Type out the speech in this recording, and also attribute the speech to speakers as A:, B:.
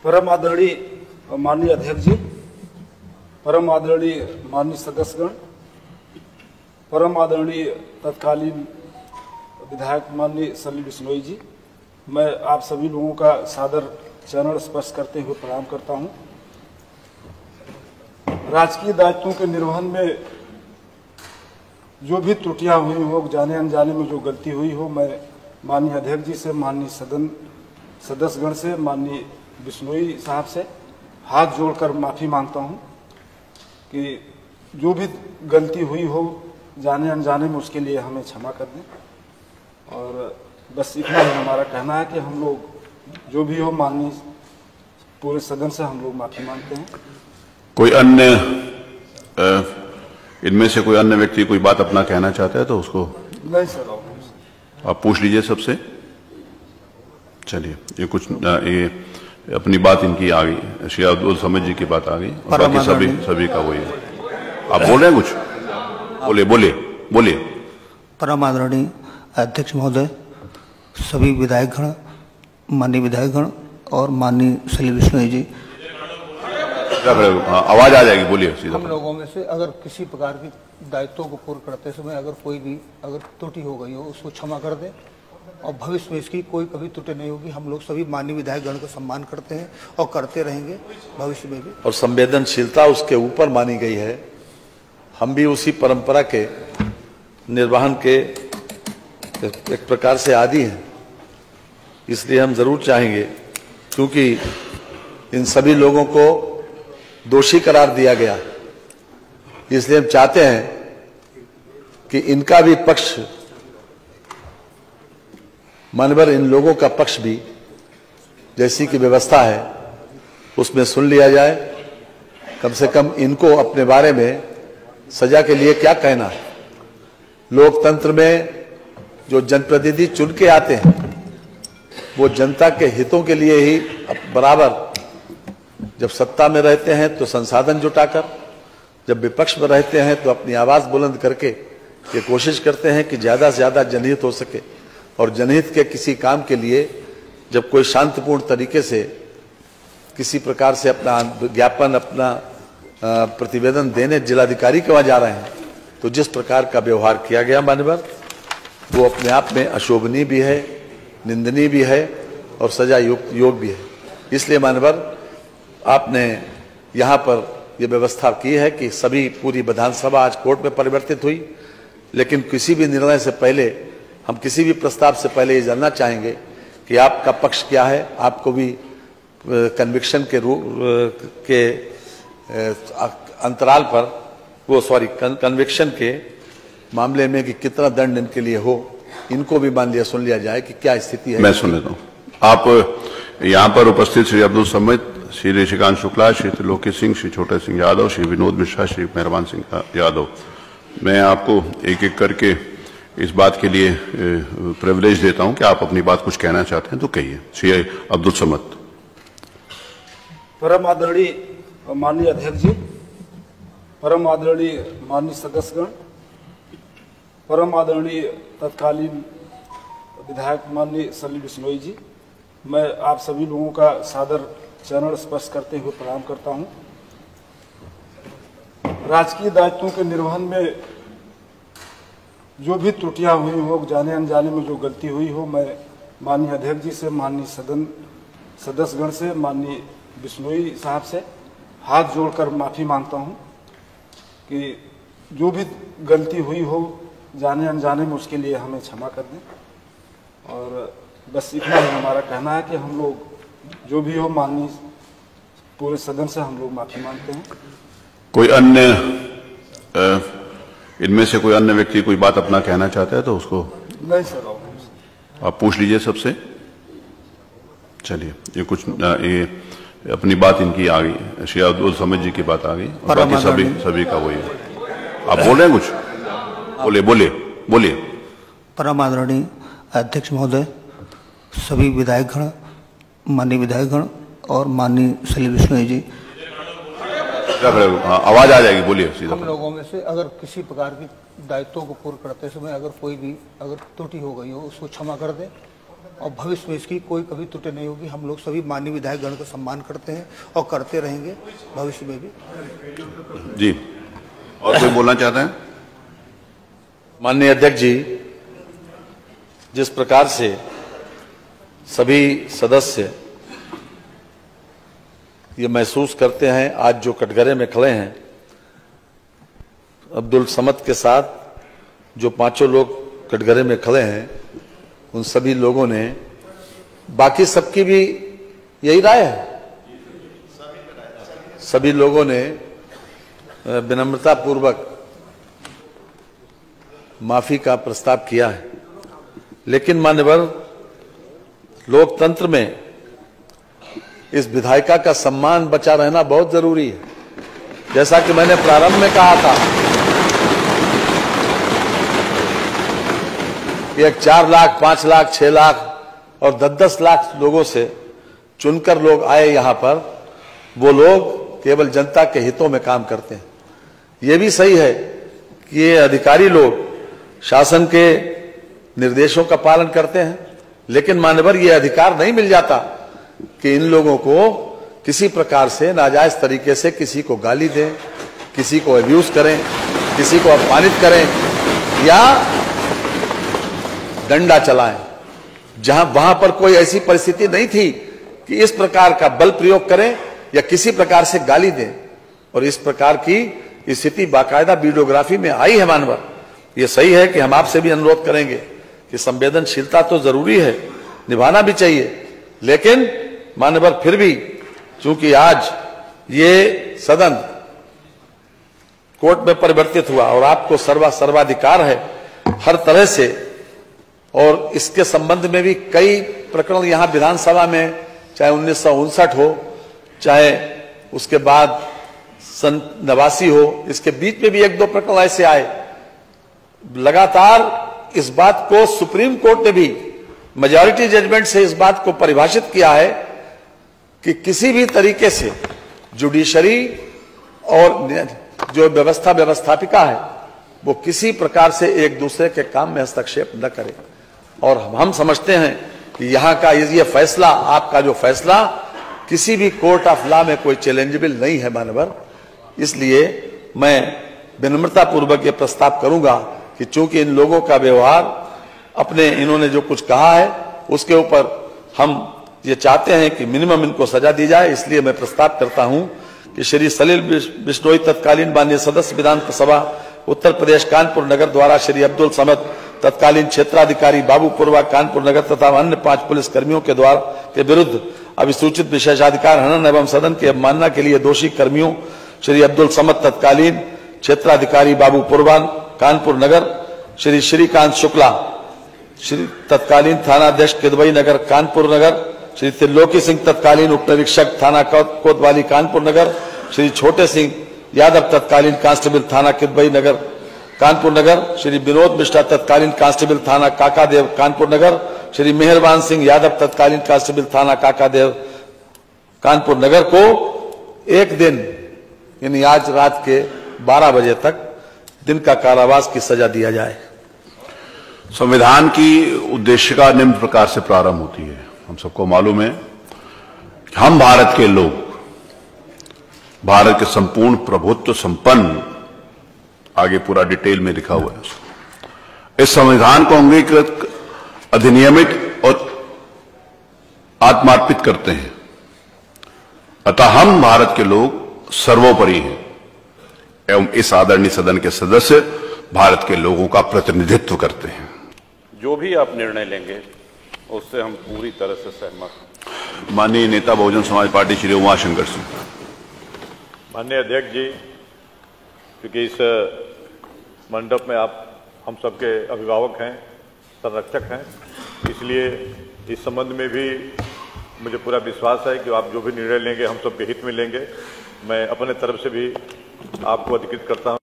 A: परम आदरणीय माननीय अध्यक्ष जी, परम आदरणीय माननीय सदस्यगण, परम आदरणीय तत्कालीन विधायक माननीय सलील बिश्नोई जी, मैं आप सभी लोगों का सादर चरण स्पर्श करते हुए प्रणाम करता हूं। राजकीय दायित्वों के निर्वहन में जो भी त्रुटियां हुई हो, जाने अनजाने में जो गलती हुई हो, मैं माननीय अध्यक्ष जी से, माननीय सदन सदस्यगण से, माननीय बिश्नोई साहब से हाथ जोड़कर माफी मांगता हूं कि जो भी गलती हुई हो जाने अनजाने में, उसके लिए हमें क्षमा कर दें। और बस इतना ही हमारा कहना है कि हम लोग जो भी हो, माननीय पूरे सदन से हम लोग माफी मांगते हैं।
B: कोई अन्य इनमें से कोई अन्य व्यक्ति कोई बात अपना कहना चाहता है तो उसको?
A: नहीं सर,
B: आप पूछ लीजिए सबसे। चलिए, ये कुछ ये अपनी बात इनकी आ गई, श्री अब्दुल समद जी की बात आ गई, और बाकी सभी का वही है। आप बोल रहे हैं कुछ? बोलिए।
C: परम आदरणीय अध्यक्ष महोदय, सभी विधायकगण, माननीय विधायकगण और माननीय सलील बिश्नोई जी,
B: आवाज आ जाएगी, बोलिए सीधा।
C: हम लोगों में से अगर किसी प्रकार की दायित्वों को पूर्ण करते समय अगर कोई भी त्रुटि हो गई हो, उसको क्षमा कर दें और भविष्य में इसकी कोई कभी त्रुटि नहीं होगी। हम लोग सभी माननीय विधायकगण का सम्मान करते हैं और करते रहेंगे भविष्य में भी। और
D: संवेदनशीलता उसके ऊपर मानी गई है। हम भी उसी परंपरा के निर्वहन के एक प्रकार से आदी हैं, इसलिए हम जरूर चाहेंगे, क्योंकि इन सभी लोगों को दोषी करार दिया गया, इसलिए हम चाहते हैं कि इनका भी पक्ष, मानवर इन लोगों का पक्ष भी जैसी की व्यवस्था है उसमें सुन लिया जाए। कम से कम इनको अपने बारे में सजा के लिए क्या कहना है। लोकतंत्र में जो जनप्रतिनिधि चुन के आते हैं वो जनता के हितों के लिए ही बराबर, जब सत्ता में रहते हैं तो संसाधन जुटाकर, जब विपक्ष में रहते हैं तो अपनी आवाज बुलंद करके ये कोशिश करते हैं कि ज्यादा से ज्यादा जनहित हो सके। और जनहित के किसी काम के लिए जब कोई शांतिपूर्ण तरीके से किसी प्रकार से अपना ज्ञापन, अपना प्रतिवेदन देने जिलाधिकारी के वहां जा रहे हैं, तो जिस प्रकार का व्यवहार किया गया मानवर, वो अपने आप में अशोभनीय भी है, निंदनीय भी है और सजा योग भी है। इसलिए मानवर, आपने यहाँ पर यह व्यवस्था की है कि सभी पूरी विधानसभा आज कोर्ट में परिवर्तित हुई, लेकिन किसी भी निर्णय से पहले, हम किसी भी प्रस्ताव से पहले ये जानना चाहेंगे कि आपका पक्ष क्या है। आपको भी कन्विक्शन के अंतराल पर कन्विक्शन के मामले में कि कितना दंड इनके लिए हो, इनको भी मान लिया, सुन लिया जाए कि क्या स्थिति है।
B: मैं सुन लेता हूँ। आप यहाँ पर उपस्थित श्री अब्दुल समद, श्री ऋषिकांत शुक्ला, श्री त्रिलोकी सिंह, श्री छोटे सिंह यादव, श्री विनोद मिश्रा, श्री मेहरबान सिंह यादव, मैं आपको एक एक करके इस बात के लिए प्रिविलेज देता हूं कि आप अपनी बात कुछ कहना चाहते हैं तो कहिए। श्री अब्दुल समद।
A: परम आदरणीय माननीय अध्यक्ष जी, परम आदरणीय माननीय सदस्यगण, परम आदरणीय तत्कालीन विधायक माननीय सलील बिश्नोई जी, मैं आप सभी लोगों का सादर चरण स्पर्श करते हुए प्रणाम करता हूं। राजकीय दायित्वों के निर्वहन में जो भी त्रुटियां हुई हो, जाने अनजाने में जो गलती हुई हो, मैं माननीय अध्यक्ष जी से, माननीय सदन सदस्यगण से, माननीय बिश्नोई साहब से हाथ जोड़कर माफी मांगता हूं कि जो भी गलती हुई हो जाने अनजाने में, उसके लिए हमें क्षमा कर दें। और बस इतना ही हमारा कहना है कि हम लोग जो भी हो, माननीय पूरे सदन से हम लोग माफी मांगते हैं।
B: कोई अन्य इनमें से कोई अन्य व्यक्ति कोई बात अपना कहना चाहता है तो उसको?
A: नहीं सर,
B: आप पूछ लीजिए सबसे। चलिए, ये कुछ ये अपनी बात इनकी आ गई, श्री अब्दुल समद जी की बात आ गई, और बाकी सभी का वही है। आप बोल रहे हैं कुछ? बोलिए।
C: परम आदरणीय अध्यक्ष महोदय, सभी विधायकगण, माननीय विधायकगण और माननीय सलील बिश्नोई जी,
B: आवाज आ जाएगी, बोलिए सीधा।
C: हम लोगों में से अगर किसी प्रकार की दायित्वों को पूर्ण करते समय अगर कोई भी त्रुटि हो गई हो, उसको क्षमा कर दें और भविष्य में इसकी कोई कभी त्रुटि नहीं होगी। हम लोग सभी माननीय विधायक गण का सम्मान करते हैं और करते रहेंगे भविष्य में भी।
B: जी, और कोई बोलना चाहते हैं?
D: माननीय अध्यक्ष जी, जिस प्रकार से सभी सदस्य ये महसूस करते हैं, आज जो कटघरे में खड़े हैं, अब्दुल समद के साथ जो पांचों लोग कटघरे में खड़े हैं, उन सभी लोगों ने, बाकी सबकी भी यही राय है, सभी लोगों ने विनम्रता पूर्वक माफी का प्रस्ताव किया है। लेकिन मान्यवर, लोकतंत्र में इस विधायिका का सम्मान बचा रहना बहुत जरूरी है। जैसा कि मैंने प्रारंभ में कहा था कि एक 4 लाख, 5 लाख, 6 लाख और 10-10 लाख लोगों से चुनकर लोग आए यहां पर, वो लोग केवल जनता के हितों में काम करते हैं। ये भी सही है कि ये अधिकारी लोग शासन के निर्देशों का पालन करते हैं, लेकिन मान्यवर ये अधिकार नहीं मिल जाता कि इन लोगों को किसी प्रकार से नाजायज तरीके से किसी को गाली दें, किसी को अब्यूज करें, किसी को अपमानित करें या डंडा चलाएं। वहां पर कोई ऐसी परिस्थिति नहीं थी कि इस प्रकार का बल प्रयोग करें या किसी प्रकार से गाली दें, और इस प्रकार की स्थिति बाकायदा वीडियोग्राफी में आई है। मानवर, ये सही है कि हम आपसे भी अनुरोध करेंगे कि संवेदनशीलता तो जरूरी है, निभाना भी चाहिए, लेकिन मानवर फिर भी चूंकि आज ये सदन कोर्ट में परिवर्तित हुआ और आपको सर्वाधिकार है हर तरह से, और इसके संबंध में भी कई प्रकरण यहां विधानसभा में, चाहे 1959 हो, चाहे उसके बाद सन 89 हो, इसके बीच में भी 1-2 प्रकरण ऐसे आए। लगातार इस बात को सुप्रीम कोर्ट ने भी मेजॉरिटी जजमेंट से इस बात को परिभाषित किया है कि किसी भी तरीके से जुडिशरी और जो व्यवस्थापिका है वो किसी प्रकार से एक दूसरे के काम में हस्तक्षेप न करे। और हम समझते हैं कि यहाँ का ये फैसला, आपका जो फैसला, किसी भी कोर्ट ऑफ लॉ में कोई चैलेंजेबल नहीं है मानवर। इसलिए मैं विनम्रता पूर्वक ये प्रस्ताव करूंगा कि चूंकि इन लोगों का व्यवहार, अपने इन्होंने जो कुछ कहा है उसके ऊपर हम ये चाहते हैं कि मिनिमम इनको सजा दी जाए, इसलिए मैं प्रस्ताव करता हूं कि श्री सलील बिश्नोई तत्कालीन माननीय सदस्य विधानसभा उत्तर प्रदेश कानपुर नगर द्वारा श्री अब्दुल समद तत्कालीन क्षेत्राधिकारी बाबूपुरवा कानपुर नगर तथा अन्य 5 पुलिस कर्मियों के विरुद्ध अभिसूचित विशेषाधिकार हनन एवं सदन की अवमानना के लिए दोषी कर्मियों श्री अब्दुल समद तत्कालीन क्षेत्राधिकारी बाबूपुरवा कानपुर नगर, श्री श्रीकांत शुक्ला श्री तत्कालीन थानाध्यक्ष किदवई नगर कानपुर नगर, श्री त्रिलोकी सिंह तत्कालीन उप निरीक्षक थाना कोतवाली कानपुर नगर, श्री छोटे सिंह यादव तत्कालीन कांस्टेबल थाना किदवई नगर कानपुर नगर, श्री विनोद मिश्रा तत्कालीन कांस्टेबल थाना काकादेव कानपुर नगर, श्री मेहरबान सिंह यादव तत्कालीन कांस्टेबल थाना काकादेव कानपुर नगर को 1 दिन यानी आज रात के 12 बजे तक दिन का कारावास की सजा दिया जाए।
B: संविधान की उद्देशिका निम्न प्रकार से प्रारंभ होती है। हम सबको मालूम है कि हम भारत के लोग, भारत के संपूर्ण प्रभुत्व संपन्न, आगे पूरा डिटेल में लिखा हुआ है। इस संविधान को अंगीकृत, अधिनियमित और आत्मार्पित करते हैं। अतः हम भारत के लोग सर्वोपरि हैं एवं इस आदरणीय सदन के सदस्य भारत के लोगों का प्रतिनिधित्व करते हैं।
E: जो भी आप निर्णय लेंगे उससे हम पूरी तरह से सहमत हैं।
B: माननीय नेता बहुजन समाज पार्टी श्री उमाशंकर सिंह।
E: माननीय अध्यक्ष जी, क्योंकि इस मंडप में आप हम सबके अभिभावक हैं, संरक्षक हैं, इसलिए इस संबंध में भी मुझे पूरा विश्वास है कि आप जो भी निर्णय लेंगे हम सबके हित में लेंगे। मैं अपने तरफ से भी आपको अधिकृत करता हूं।